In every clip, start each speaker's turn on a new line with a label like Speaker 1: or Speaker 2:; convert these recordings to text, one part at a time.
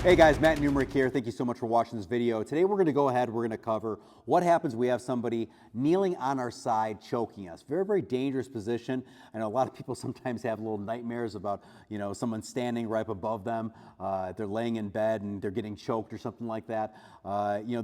Speaker 1: Hey guys, Matt Numrich here. Thank you so much for watching this video. Today we're going to go ahead, we're going to cover what happens when we have somebody kneeling on our side choking us. Very, very dangerous position. I know a lot of people sometimes have little nightmares about, someone standing right above them. They're laying in bed and they're getting choked or something like that.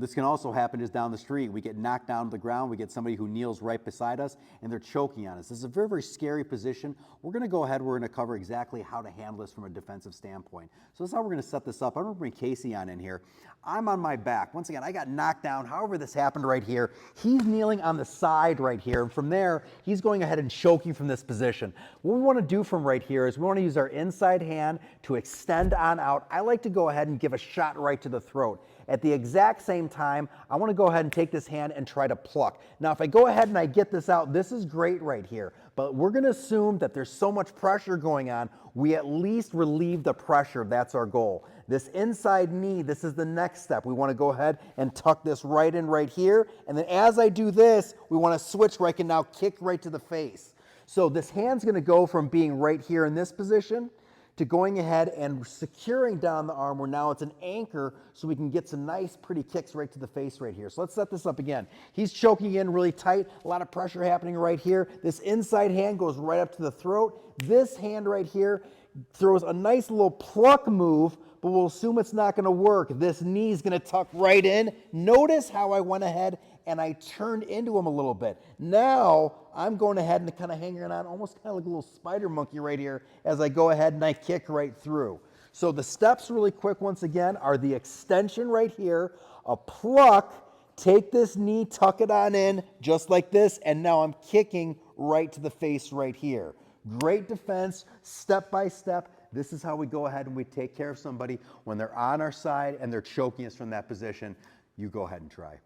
Speaker 1: This can also happen just down the street. We get knocked down to the ground, we get somebody who kneels right beside us and they're choking on us. This is a very, very scary position. We're going to go ahead, we're going to cover exactly how to handle this from a defensive standpoint. So this is how we're going to set this up. I'm going to bring Casey on in here. I'm on my back. Once again, I got knocked down. However this happened right here, he's kneeling on the side right here. And from there, he's going ahead and choking from this position. What we want to do from right here is we want to use our inside hand to extend on out. I like to go ahead and give a shot right to the throat. At the exact same time, I want to go ahead and take this hand and try to pluck. Now, if I go ahead and I get this out, this is great right here. But we're going to assume that there's so much pressure going on, we at least relieve the pressure. That's our goal. This inside knee, this is the next step. We want to go ahead and tuck this right in right here. And then as I do this, we want to switch where I can now kick right to the face. So this hand's going to go from being right here in this position to going ahead and securing down the arm where now it's an anchor so we can get some nice pretty kicks right to the face right here. So let's set this up again. He's choking in really tight, a lot of pressure happening right here. This inside hand goes right up to the throat. This hand right here throws a nice little pluck move, but we'll assume it's not gonna work. This knee is gonna tuck right in. Notice how I went ahead and I turned into him a little bit. Now, I'm going ahead and kind of hanging on, almost kind of like a little spider monkey right here as I go ahead and I kick right through. So the steps really quick once again are the extension right here, a pluck, take this knee, tuck it on in just like this, and now I'm kicking right to the face right here. Great defense, step by step. This is how we go ahead and we take care of somebody when they're on our side and they're choking us from that position. You go ahead and try.